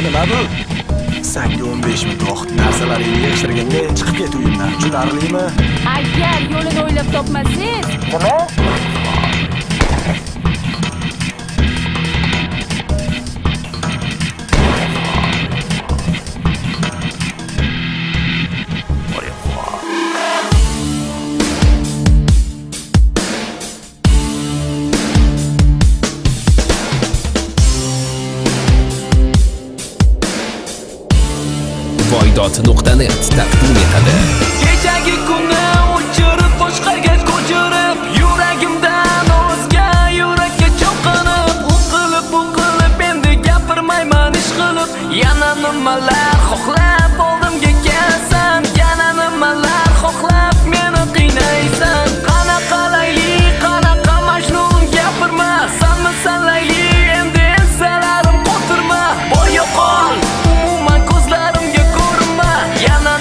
nima bu? Senga 15 minut vaqt narsalaringni yig'ishtirganda chiqib ket uyimdan. Tushunarlimi? Agar yo'lini o'ylab topmasangiz, nima? Voydot.net taqdim etadi. Kechagi kunni o'chirib boshqaga ko'chirib, yuragimdan o'zga yurakka cho'qinib, u qilib endi gapirmayman ish qilib. Yana nimalar xohlab oldimga kelsan, yana nimalar xohlab meni qiynaysan. Qanaqa layli, qanaqa majnun gapirma, sanmisan layli, endi ensalarim qotirma. Boya qol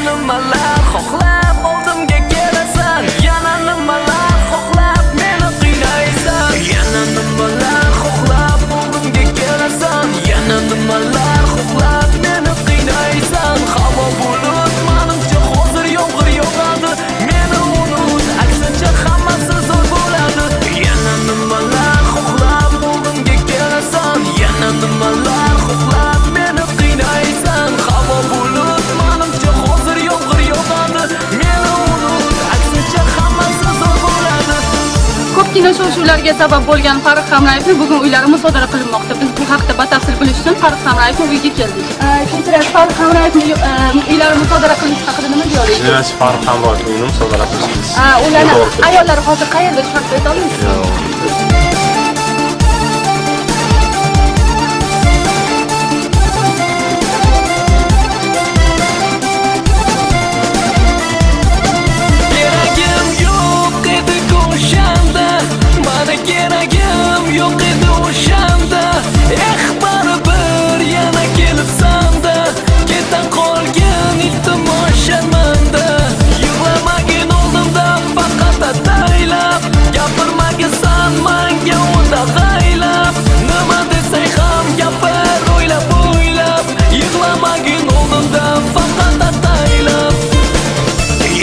nimalar xohlab oldimga kelasan, yana nimalar xohlab meni qiynaysan. Yana nimalar xohlab oldimga kelasan, yana nimalar xohlab meni qiynaysan. Havo bulut, menimcha hozir yomg'ir yog'adi, meni unut, aksincha hammasi zo'r bo'ladi. Yana nimalar xohlab oldimga kelasan, yana nimalar xohlab meni qiynaysan. Havo bulut, menimcha hozir yomg'ir yog'adi, meni unut, aksincha hammasi zo'r bo'ladi. ko'pgina shov-shuvlarga sabab bo'lgan Farruh Hamrayevning bugun uylari musodara qilinmoqda. Biz bu haqda batafsil bilish uchun Farruh Hamrayevning uyiga keldik. Kechirasiz, Farruh Hamrayevning uylari musodara qilinishi haqida nima deysiz? Demak, Farruh Hamrayevning uyini musodara qilishimiz. Ularning ayollari hozir qayerda shuhrat ayta olasizmi? Keragim yo'q edi o'shanda, baribir yana kelibsan-da, ketdan qolgan iltimos sharmanda. Yig'lamagin oldimda faqat ataylab, gapirmagisan menga o'dag'aylab. Nima desang ham gapir o'ylab, yig'lamagin oldimda faqat ataylab.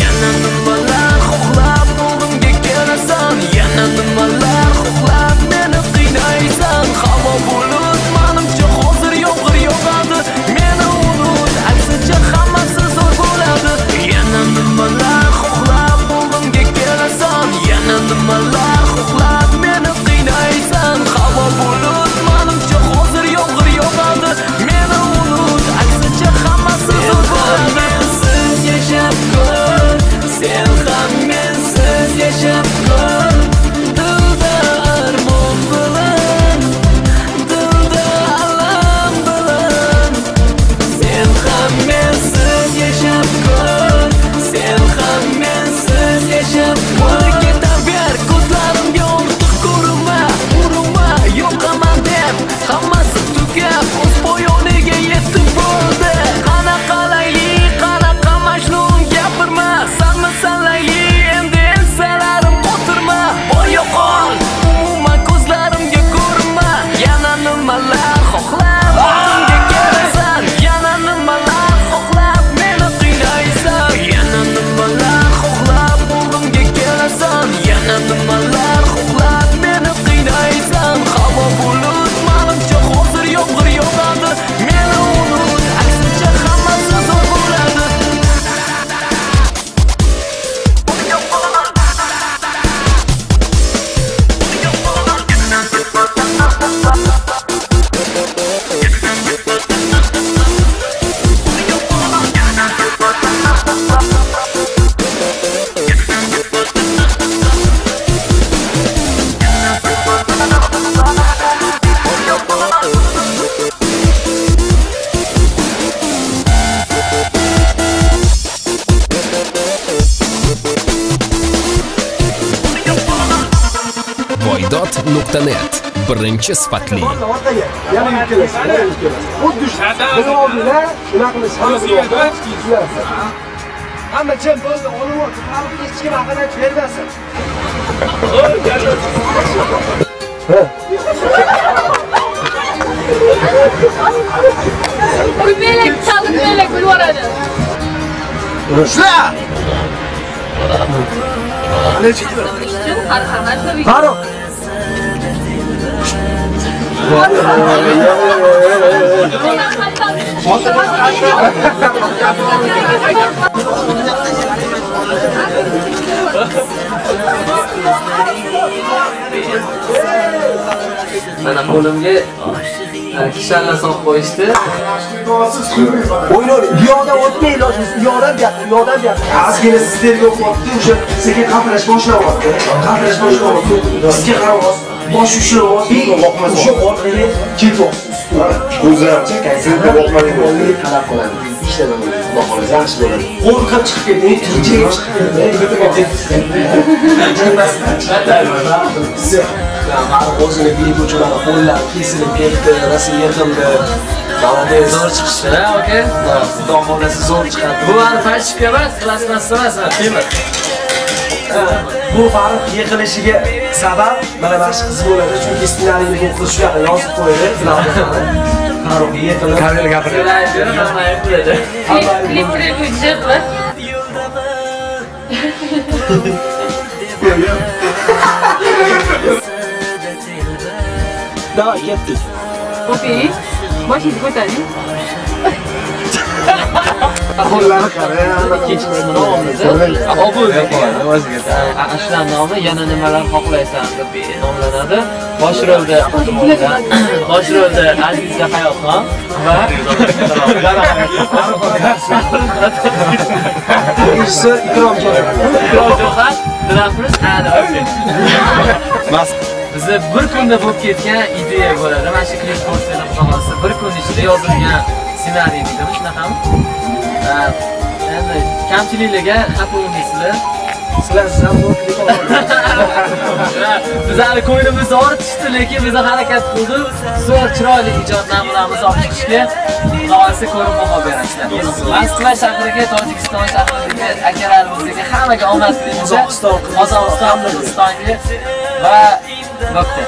Yana nimalar xohlab oldimga kelasan, yana nimalar xohlab meni qiynaysan. Havo bulut, menimcha hozir yomg'ir yog'adi, meni unut, aksincha hammasi zo'r bo'ladi. Yana nimalar xohlab oldimga kelasan, yana nimalar xohlab meni qiynaysan. Havo bulut, menimcha hozir yomg'ir yog'adi, meni unut, aksincha hammasi zo'r bo'ladi. Siz yashab ko'r, sen ham mensiz yashab ko'r. Dilda armon bilan, dilda alam bilan. Sen ham mensiz yashab ko'r, sen ham mensiz yashab ko'r. Ketaver ko'zlarimga ortiq ko'rinma, urinma, yo'qaman deb hammasi tugab o'z poyoniga yetib bo'ldi. Qanaqa layli, qanaqa majnun gapirma, sanmisan layli, endi ensalarim qotirma. Boya qol, umuman ko'zlarimga ko'rinma, yana nimalar xohlab oldimga kelasan, yana nimalar xohlab meni qiynaysan. Yana nimalar xohlab oldimga kelasan, yana nimalar xohlab meni qiynaysan. Havo bulut, menimcha hozir yomg'ir yog'adi, meni unut, aksincha hammasi zo'r bo'ladi. Voydot.net birinchi sifatli. Yana yukkalasiz. Xuddi buni oldinglar, unaqamiz hamma jim bo'ldi, olib qolib hech kim ahamiyat bermasin. Urmaylik, chalg'itmaylik, bo'lvoradi. Shla! Farruh. Mana qo'limga kishanlar solib qo'yishdi. O'ynaydi. Yo'qdan o'tmay ilojimiz. Yo'qdan gap. Ozgina sizlarga o'qiyapti, o'sha sekin qafalash boshlayapti. Sizga qarab, bosh ushlayapti. O'sha orqaga ketyapsiz. O'zimcha qaysiga boqmaning bo'ldi, talab qiladi. Ishladim, xudo xolasa yaxshi bo'ladi. Qo'rqib chiqib ketding, tinchib chiqib ketding. Ma'lum o'zini biluvchilar qo'llari kesilib ketdi, rasm yig'ildi. Молодец. Zo'r chiqishdi, aka. Xudo xolasa zo'r chiqadi. Bu hali fashika emas, plasmas emas, temir. Bu Farruh yiqilishiga sabab mana shu qiz bo'ladi, chunki ssenariyni o'qish shu yoqqa yozib qo'ydi. Farruh yiqilib kamera gapiradi. Klip budjet va Давай, ketdik. Okey. Boshingizni ko'taring. Qo'llarni qara. Kechikishni nomimizda. Obulga qo'yadi o'ziga. Ashlan nomi yana nimalar xohlaysan deb nomlanadi. Bosh rolda Aziza Hayotxon va Rejissor Ikrom Jo'xar, dramaturg Adil. Bizda bir kunda bo'lib ketgan ideya bo'ladi. Mana shu klip ko'rsatib qolsa, bir kun ichida yozilgan ssenariy deydimi, shunaqami? Endi kamchiliklarga xafa bo'lmaysizlar. sizlar ham bu klip Biz hali ko'nglimizni ortishdi, lekin biz harakat qildik. Zo'r chiroyli ijod namunamizni olib chiqishga qolsa ko'rib baho berasizlar. Moskva shahriga, Tojikiston shahriga, akalarimizga hammaga omad tilaymiz. Qozog'iston, Qirg'izistonga va Bo'pti.